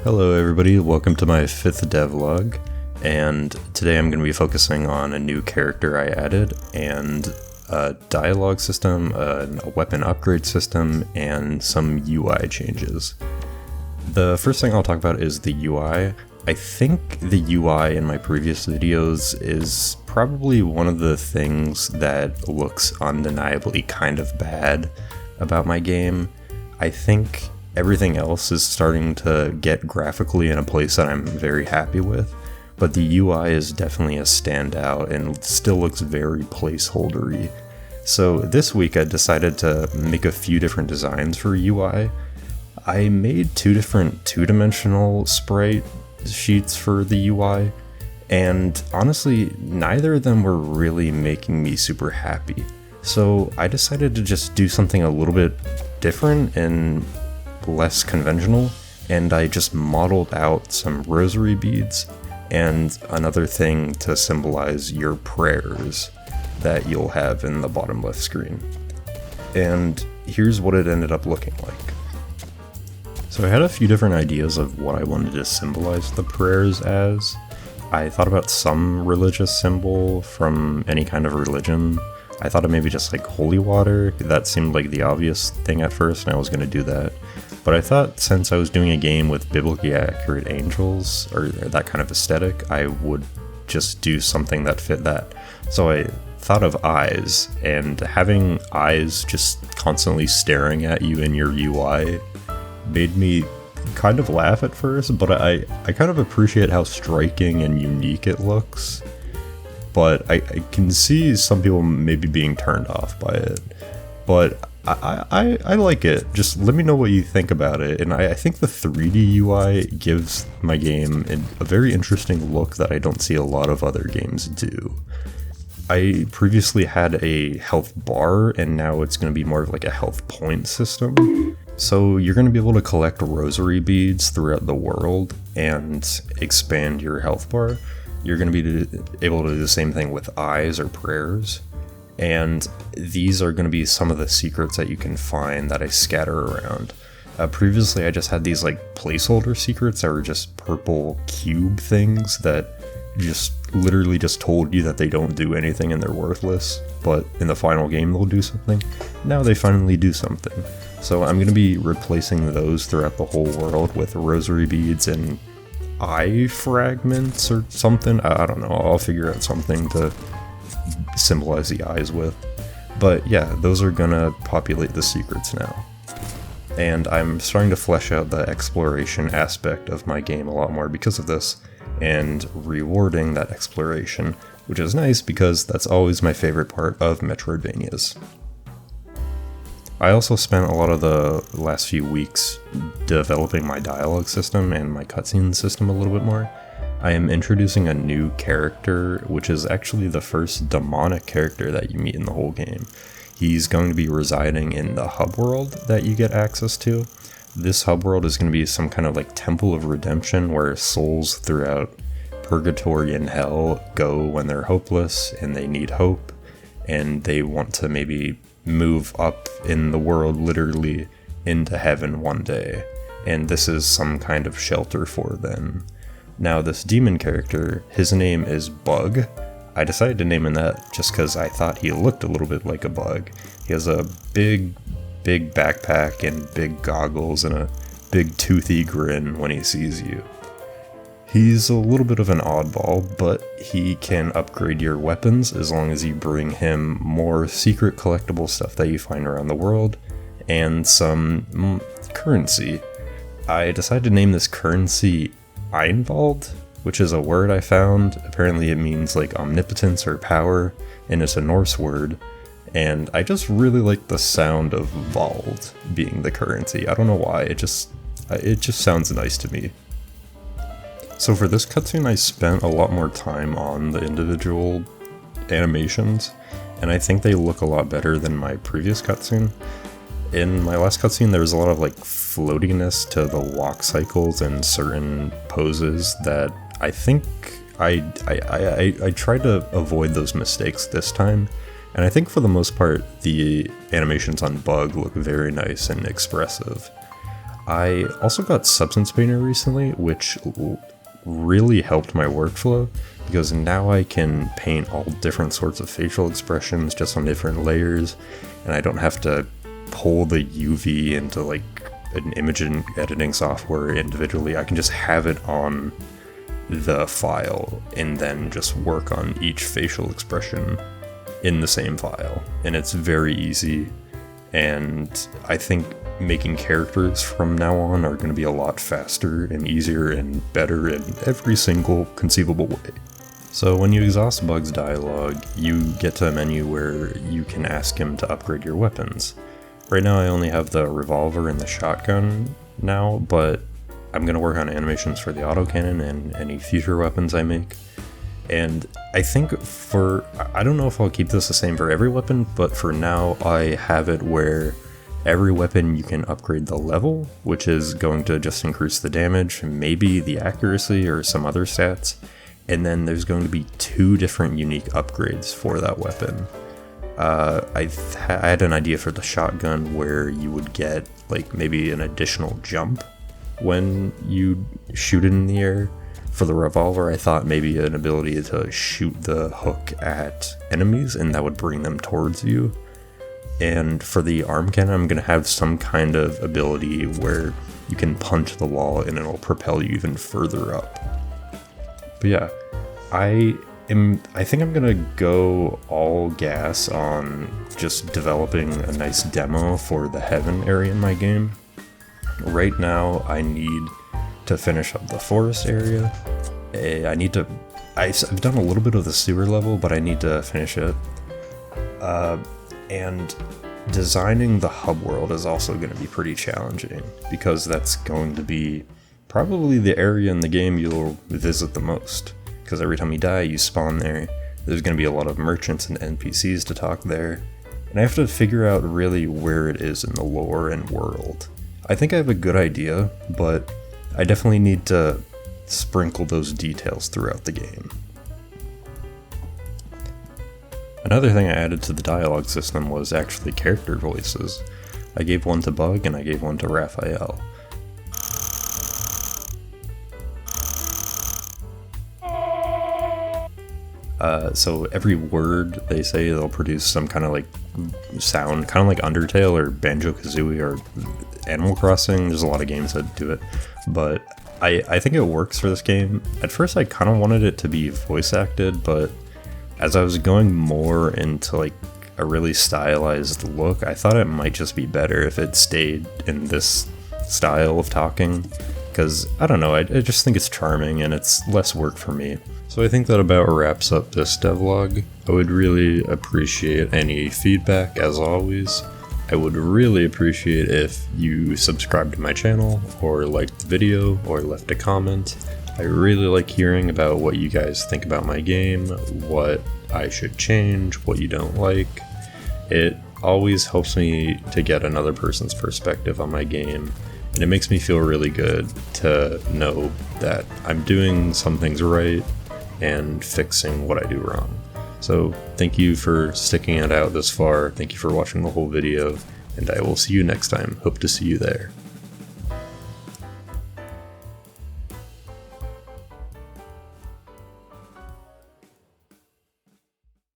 Hello everybody, welcome to my 5th devlog, and today I'm going to be focusing on a new character I added, and a dialogue system, a weapon upgrade system, and some UI changes. The first thing I'll talk about is the UI. I think the UI in my previous videos is probably one of the things that looks undeniably kind of bad about my game. I think everything else is starting to get graphically in a place that I'm very happy with, but the UI is definitely a standout and still looks very placeholdery. So this week I decided to make a few different designs for UI. I made two different two-dimensional sprite sheets for the UI, and honestly, neither of them were really making me super happy. So I decided to just do something a little bit different and less conventional, and I just modeled out some rosary beads and another thing to symbolize your prayers that you'll have in the bottom left screen. And here's what it ended up looking like. So I had a few different ideas of what I wanted to symbolize the prayers as. I thought about some religious symbol from any kind of religion. I thought of maybe just like holy water. That seemed like the obvious thing at first, and I was going to do that. But I thought since I was doing a game with biblically accurate angels, or that kind of aesthetic, I would just do something that fit that. So I thought of eyes, and having eyes just constantly staring at you in your UI made me kind of laugh at first, but I kind of appreciate how striking and unique it looks. But I can see some people maybe being turned off by it. But I like it. Just let me know what you think about it. And I think the 3D UI gives my game a very interesting look that I don't see a lot of other games do. I previously had a health bar, and now it's going to be more of like a health point system. So you're going to be able to collect rosary beads throughout the world and expand your health bar. You're going to be able to do the same thing with eyes or prayers. And these are going to be some of the secrets that you can find that I scatter around. Previously I just had these like placeholder secrets that were just purple cube things that just literally just told you that they don't do anything and they're worthless, but in the final game they'll do something. Now they finally do something. So I'm going to be replacing those throughout the whole world with rosary beads and eye fragments or something. I don't know, I'll figure out something to symbolize the eyes with. But yeah, those are gonna populate the secrets now. And I'm starting to flesh out the exploration aspect of my game a lot more because of this, and rewarding that exploration, which is nice because that's always my favorite part of Metroidvanias. I also spent a lot of the last few weeks developing my dialogue system and my cutscene system a little bit more. I am introducing a new character, which is actually the first demonic character that you meet in the whole game. He's going to be residing in the hub world that you get access to. This hub world is going to be some kind of like temple of redemption where souls throughout purgatory and hell go when they're hopeless and they need hope, and they want to maybe move up in the world literally into heaven one day. And this is some kind of shelter for them. Now this demon character, his name is Bug. I decided to name him that just because I thought he looked a little bit like a bug. He has a big backpack and big goggles and a big toothy grin when he sees you. He's a little bit of an oddball, but he can upgrade your weapons as long as you bring him more secret collectible stuff that you find around the world and some currency. I decided to name this currency Einwald, which is a word I found. Apparently it means like omnipotence or power, and it's a Norse word, and I just really like the sound of Vald being the currency. I don't know why, it just sounds nice to me. So for this cutscene I spent a lot more time on the individual animations, and I think they look a lot better than my previous cutscene. In my last cutscene, there was a lot of like floatiness to the walk cycles and certain poses that I think I tried to avoid those mistakes this time, and I think for the most part the animations on Bug look very nice and expressive. I also got Substance Painter recently, which really helped my workflow, because now I can paint all different sorts of facial expressions just on different layers, and I don't have to pull the UV into like an image editing software individually. I can just have it on the file and then just work on each facial expression in the same file, and it's very easy. And I think making characters from now on are going to be a lot faster and easier and better in every single conceivable way. So when you exhaust Bug's dialogue, you get to a menu where you can ask him to upgrade your weapons. Right now I only have the revolver and the shotgun now, but I'm going to work on animations for the autocannon and any future weapons I make. And I think I don't know if I'll keep this the same for every weapon, but for now I have it where every weapon you can upgrade the level, which is going to just increase the damage, maybe the accuracy or some other stats. And then there's going to be 2 different unique upgrades for that weapon. I had an idea for the shotgun where you would get like maybe an additional jump when you shoot it in the air. For the revolver, I thought maybe an ability to shoot the hook at enemies and that would bring them towards you. And for the arm cannon, I'm going to have some kind of ability where you can punch the wall and it'll propel you even further up. But yeah, I think I'm going to go all gas on just developing a nice demo for the heaven area in my game. Right now, I need to finish up the forest area. I've done a little bit of the sewer level, but I need to finish it. And designing the hub world is also going to be pretty challenging, because that's going to be probably the area in the game you'll visit the most, because every time you die you spawn there. There's going to be a lot of merchants and NPCs to talk there, and I have to figure out really where it is in the lore and world. I think I have a good idea, but I definitely need to sprinkle those details throughout the game. Another thing I added to the dialogue system was actually character voices. I gave one to Bug and I gave one to Raphael. So every word they say, they'll produce some kind of like sound, kind of like Undertale or Banjo-Kazooie or Animal Crossing. There's a lot of games that do it, but I think it works for this game. At first I kind of wanted it to be voice acted, but as I was going more into like a really stylized look, I thought it might just be better if it stayed in this style of talking, because I don't know, I just think it's charming and it's less work for me. So I think that about wraps up this devlog. I would really appreciate any feedback, as always. I would really appreciate if you subscribed to my channel, or liked the video, or left a comment. I really like hearing about what you guys think about my game, what I should change, what you don't like. It always helps me to get another person's perspective on my game, and it makes me feel really good to know that I'm doing some things right and fixing what I do wrong. So thank you for sticking it out this far, thank you for watching the whole video, and I will see you next time. Hope to see you there.